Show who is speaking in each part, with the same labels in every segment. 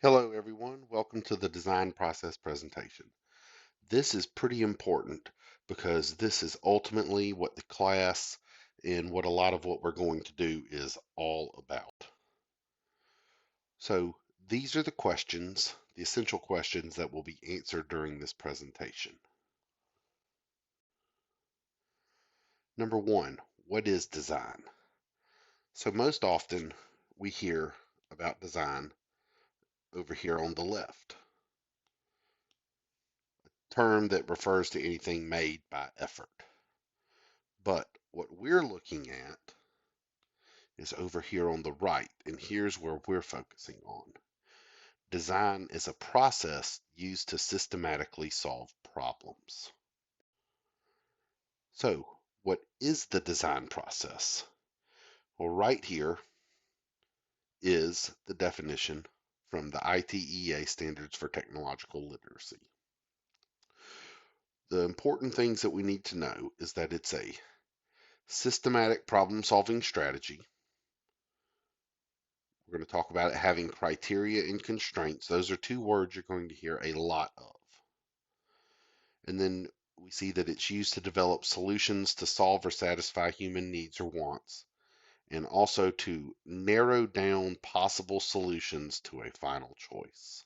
Speaker 1: Hello everyone, welcome to the design process presentation. This is pretty important because this is ultimately what the class and what a lot of what we're going to do is all about. So these are the questions, the essential questions that will be answered during this presentation. Number one, what is design? So most often we hear about design over here on the left, term that refers to anything made by effort. But what we're looking at is over here on the right, and here's where we're focusing on. Design is a process used to systematically solve problems. So, what is the design process? Well, right here is the definition from the ITEA Standards for Technological Literacy. The important things that we need to know is that it's a systematic problem-solving strategy. We're going to talk about it having criteria and constraints. Those are two words you're going to hear a lot of. And then we see that it's used to develop solutions to solve or satisfy human needs or wants, and also to narrow down possible solutions to a final choice.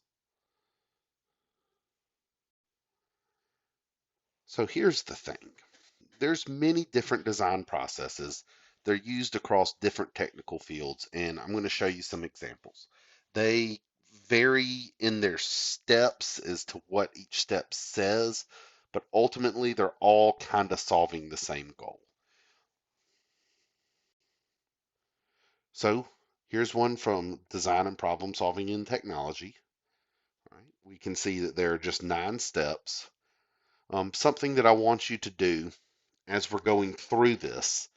Speaker 1: So here's the thing. There's many different design processes. They're used across different technical fields, and I'm going to show you some examples. They vary in their steps as to what each step says, but ultimately they're all kind of solving the same goal. So here's one from Design and Problem Solving in Technology. Right? We can see that there are just 9 steps. Something that I want you to do as we're going through this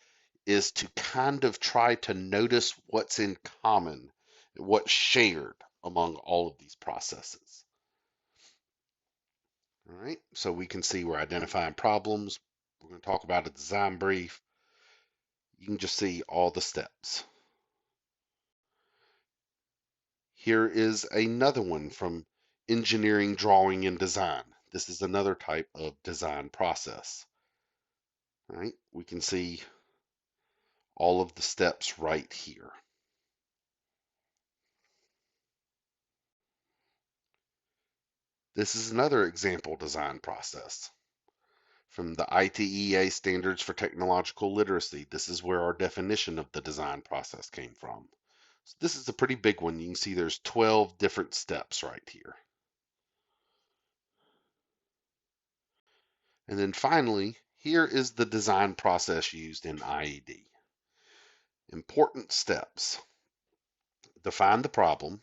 Speaker 1: is to kind of try to notice what's in common, what's shared among all of these processes. All right, so we can see we're identifying problems. We're going to talk about a design brief. You can just see all the steps. Here is another one from engineering, drawing, and design. This is another type of design process. All right, we can see all of the steps right here. This is another example design process from the ITEA Standards for Technological Literacy. This is where our definition of the design process came from. So this is a pretty big one. You can see there's 12 different steps right here. And then finally, here is the design process used in IED. Important steps: define the problem,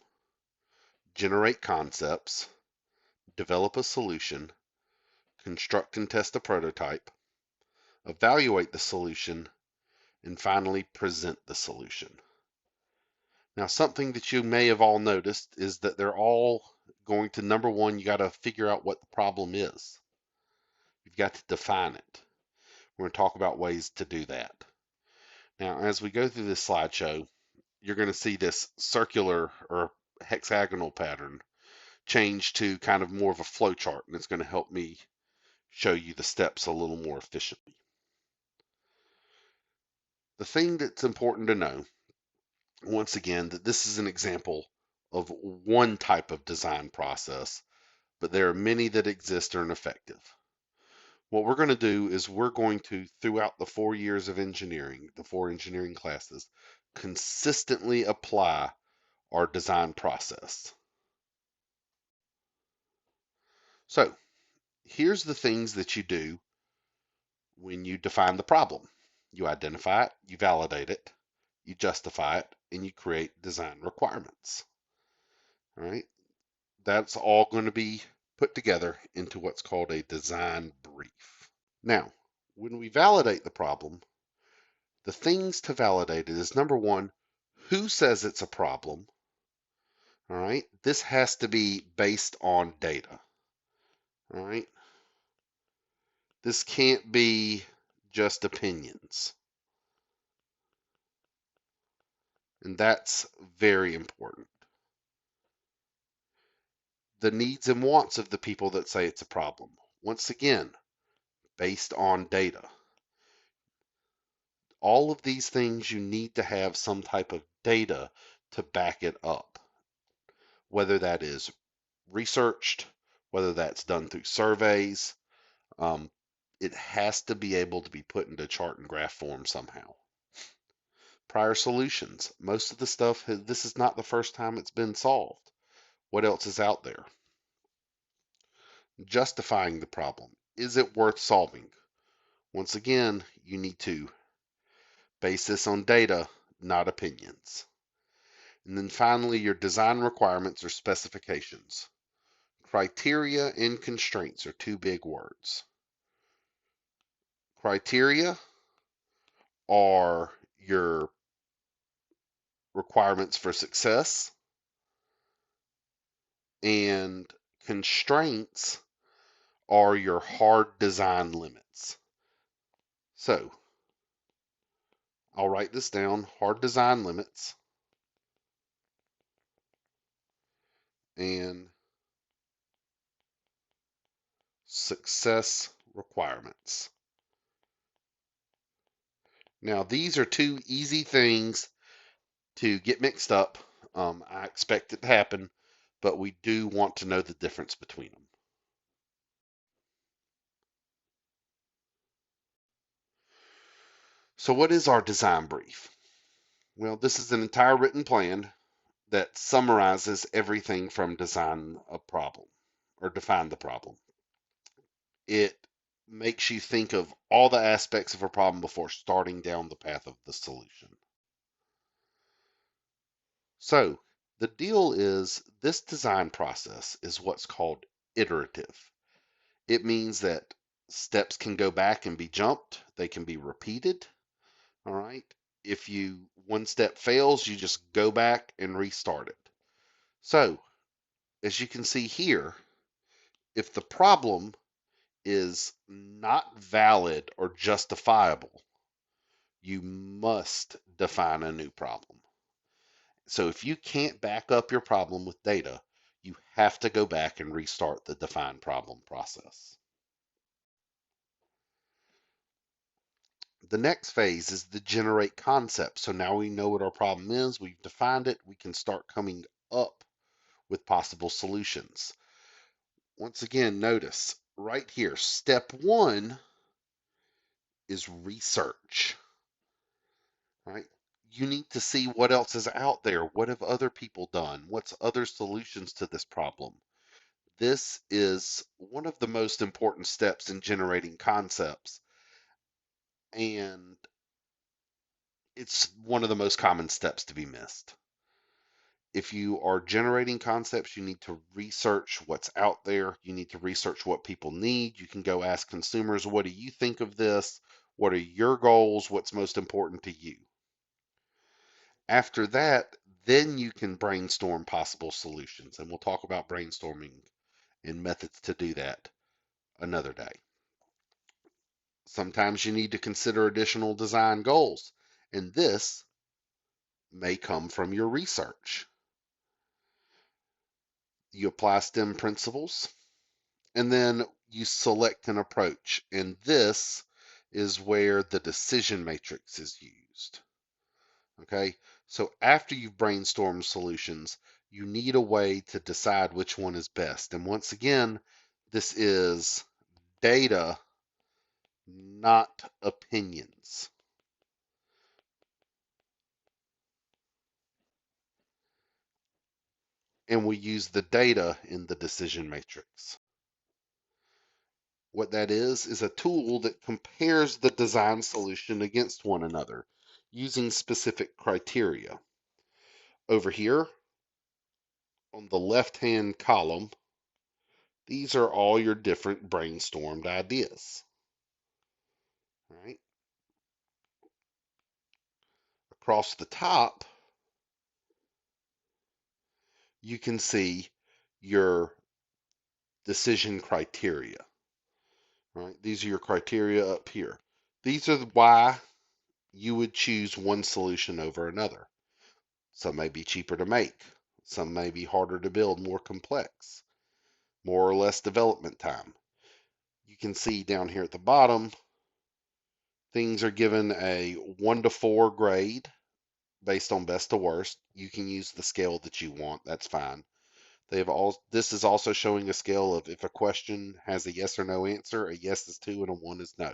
Speaker 1: generate concepts, develop a solution, construct and test a prototype, evaluate the solution, and finally present the solution. Now, something that you may have all noticed is that they're all going to, number one, you got to figure out what the problem is. You've got to define it. We're going to talk about ways to do that. Now, as we go through this slideshow, you're going to see this circular or hexagonal pattern change to kind of more of a flow chart, and it's going to help me show you the steps a little more efficiently. The thing that's important to know, once again, that this is an example of one type of design process, but there are many that exist and are effective. What we're going to do is we're going to, throughout the 4 years of engineering, the 4 engineering classes, consistently apply our design process. So here's the things that you do when you define the problem. You identify it, you validate it, you justify it, and you create design requirements. All right, that's all going to be put together into what's called a design brief. Now, when we validate the problem, the things to validate it is, number one, who says it's a problem? All right, this has to be based on data. All right, this can't be just opinions. And that's very important. the needs and wants of the people that say it's a problem. Once again, based on data. All of these things, you need to have some type of data to back it up, whether that is researched, whether that's done through surveys. Um, it has to be able to be put into chart and graph form somehow. Prior solutions. Most of the stuff, this is not the first time it's been solved. What else is out there? Justifying the problem. Is it worth solving? Once again, you need to base this on data, not opinions. And then finally, your design requirements or specifications. Criteria and constraints are two big words. Criteria are your requirements for success, and constraints are your hard design limits. So I'll write this down, hard design limits and success requirements. Now, these are two easy things to get mixed up. I expect it to happen, but we do want to know the difference between them. So what is our design brief? Well, this is an entire written plan that summarizes everything from design a problem or define the problem. It makes you think of all the aspects of a problem before starting down the path of the solution. So the deal is this design process is what's called iterative. It means that steps can go back and be jumped. They can be repeated. All right. If one step fails, you just go back and restart it. So as you can see here, if the problem is not valid or justifiable, you must define a new problem. So if you can't back up your problem with data, you have to go back and restart the define problem process. The next phase is the generate concept. So now we know what our problem is, we've defined it, we can start coming up with possible solutions. Once again, notice right here, step one is research, right? You need to see what else is out there. What have other people done? What's other solutions to this problem? This is one of the most important steps in generating concepts, and it's one of the most common steps to be missed. If you are generating concepts, you need to research what's out there. You need to research what people need. You can go ask consumers, what do you think of this? What are your goals? What's most important to you? After that, then you can brainstorm possible solutions. And we'll talk about brainstorming and methods to do that another day. Sometimes you need to consider additional design goals. And this may come from your research. You apply STEM principles, and then you select an approach. And this is where the decision matrix is used. Okay, so after you've brainstormed solutions, you need a way to decide which one is best. And once again, this is data, not opinions. And we use the data in the decision matrix. What that is a tool that compares the design solution against one another using specific criteria. Over here on the left-hand column, these are all your different brainstormed ideas. All right. Across the top, you can see your decision criteria. All right. These are your criteria up here. These are why you would choose one solution over another. Some may be cheaper to make. Some may be harder to build, more complex. more or less development time. You can see down here at the bottom, things are given a 1 to 4 grade based on best to worst. You can use the scale that you want, that's fine. This is also showing a scale of if a question has a yes or no answer, a yes is 2 and a 1 is no.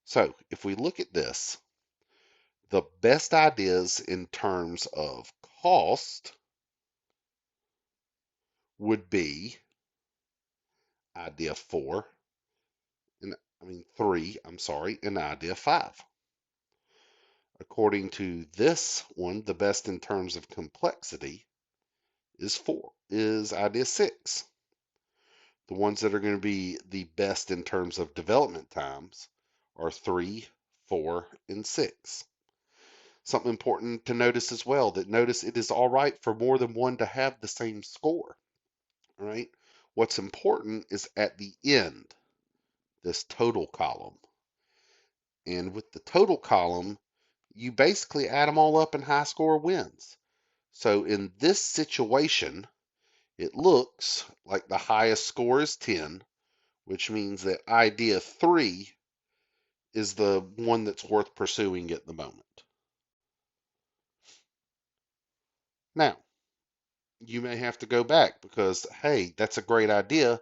Speaker 1: So if we look at this, the best ideas in terms of cost would be idea 4, and 3, and idea 5. According to this one, the best in terms of complexity is idea 6. The ones that are going to be the best in terms of development times are 3, 4, and 6. Something important to notice as well, that notice it is all right for more than one to have the same score. All right. What's important is at the end, this total column. And with the total column, you basically add them all up and high score wins. So in this situation, it looks like the highest score is 10, which means that idea 3 is the one that's worth pursuing at the moment. Now, you may have to go back because, hey, that's a great idea.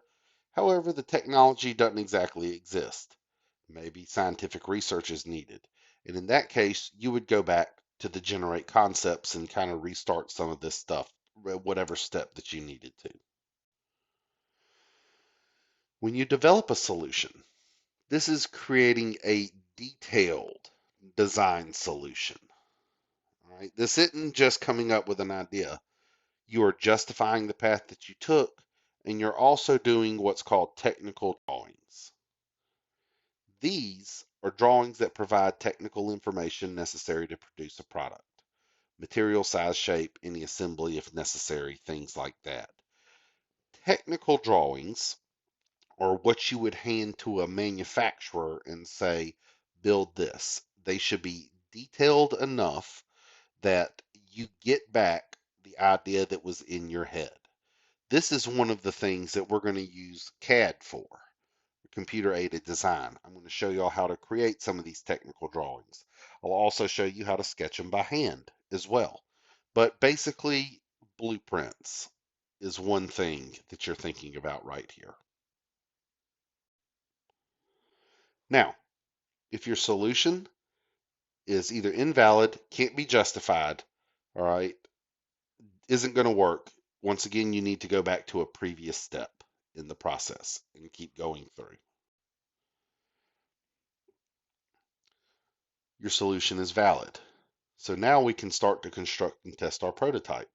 Speaker 1: However, the technology doesn't exactly exist. Maybe scientific research is needed. And in that case, you would go back to the generate concepts and kind of restart some of this stuff, whatever step that you needed to. When you develop a solution, this is creating a detailed design solution. All right? This isn't just coming up with an idea. You are justifying the path that you took, and you're also doing what's called technical drawings. These are drawings that provide technical information necessary to produce a product. Material, size, shape, any assembly if necessary, things like that. Technical drawings are what you would hand to a manufacturer and say, build this. They should be detailed enough that you get back the idea that was in your head. This is one of the things that we're going to use CAD for, computer aided design. I'm going to show you all how to create some of these technical drawings. I'll also show you how to sketch them by hand as well. But basically, blueprints is one thing that you're thinking about right here. Now, if your solution is either invalid, can't be justified, all right, isn't going to work, once again, you need to go back to a previous step in the process and keep going through. Your solution is valid. So now we can start to construct and test our prototype.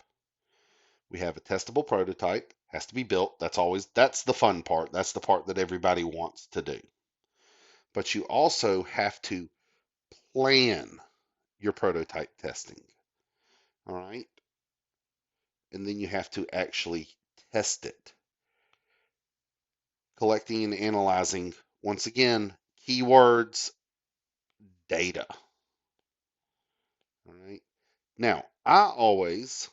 Speaker 1: We have a testable prototype, has to be built. That's the fun part. That's the part that everybody wants to do. But you also have to plan your prototype testing. All right. And then you have to actually test it. Collecting and analyzing, once again, keywords, data. All right. Now, I always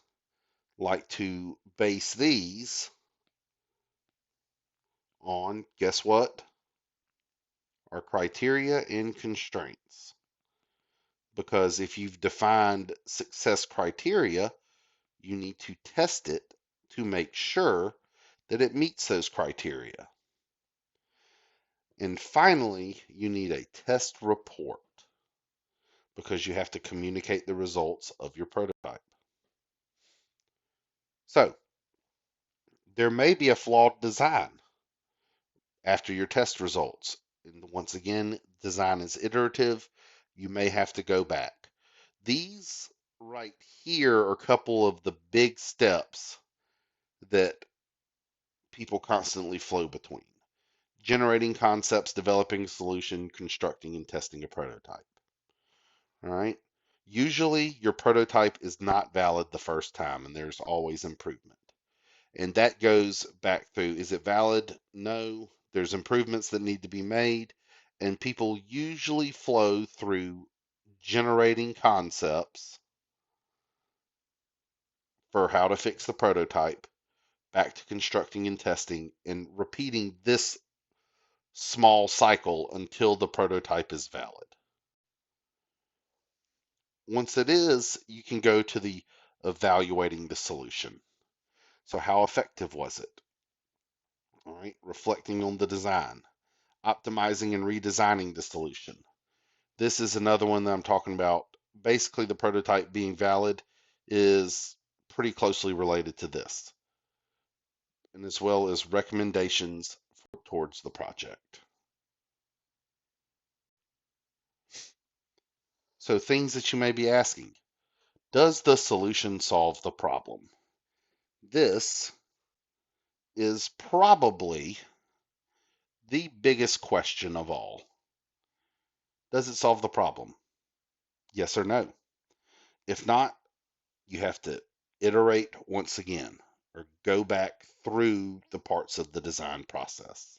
Speaker 1: like to base these on, guess what? Our criteria and constraints. Because if you've defined success criteria, you need to test it to make sure that it meets those criteria. And finally, you need a test report because you have to communicate the results of your prototype. So, there may be a flawed design after your test results. And once again, design is iterative. You may have to go back. These right here are a couple of the big steps that people constantly flow between. Generating concepts, developing a solution, constructing and testing a prototype. All right. Usually your prototype is not valid the first time and there's always improvement. And that goes back through, is it valid? No. There's improvements that need to be made. And people usually flow through generating concepts for how to fix the prototype, back to constructing and testing, and repeating this small cycle until the prototype is valid. Once it is, you can go to the evaluating the solution. So how effective was it? All right, reflecting on the design, optimizing and redesigning the solution. This is another one that I'm talking about. Basically, the prototype being valid is pretty closely related to this, and as well as recommendations towards the project. So things that you may be asking, does the solution solve the problem? This is probably the biggest question of all. Does it solve the problem? Yes or no? If not, you have to iterate once again or go back through the parts of the design process.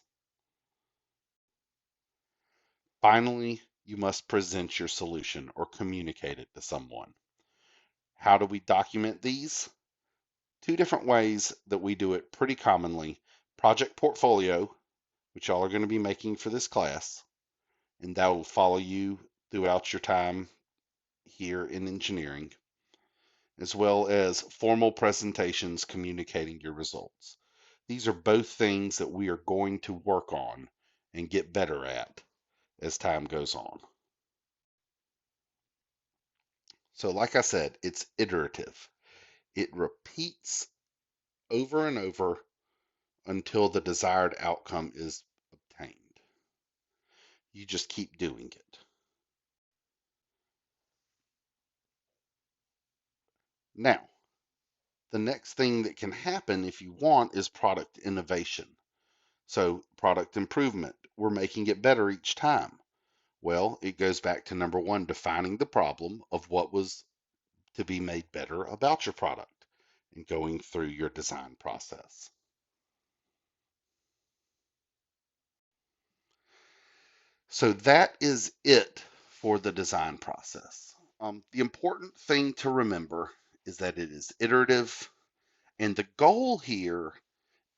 Speaker 1: Finally, you must present your solution or communicate it to someone. How do we document these? Two different ways that we do it pretty commonly. Project portfolio, which y'all are going to be making for this class, and that will follow you throughout your time here in engineering, as well as formal presentations communicating your results. These are both things that we are going to work on and get better at as time goes on. So like I said, it's iterative. It repeats over and over until the desired outcome is obtained. You just keep doing it. Now, the next thing that can happen if you want is product innovation. So product improvement, we're making it better each time. Well, it goes back to number one, defining the problem of what was to be made better about your product and going through your design process. So that is it for the design process. The important thing to remember is that it is iterative, and the goal here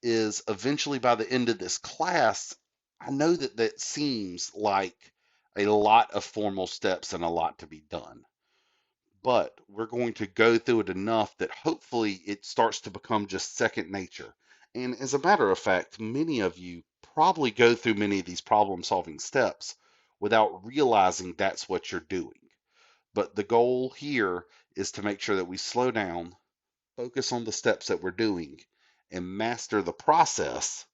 Speaker 1: is eventually by the end of this class, I know that that seems like a lot of formal steps and a lot to be done, but we're going to go through it enough that hopefully it starts to become just second nature. And as a matter of fact, many of you probably go through many of these problem solving steps without realizing that's what you're doing. But the goal here is to make sure that we slow down, focus on the steps that we're doing, and master the process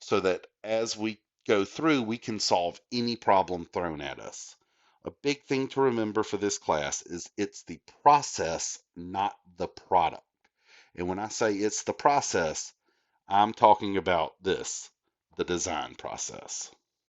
Speaker 1: so that as we go through, we can solve any problem thrown at us. A big thing to remember for this class is it's the process, not the product. And when I say it's the process, I'm talking about this, the design process.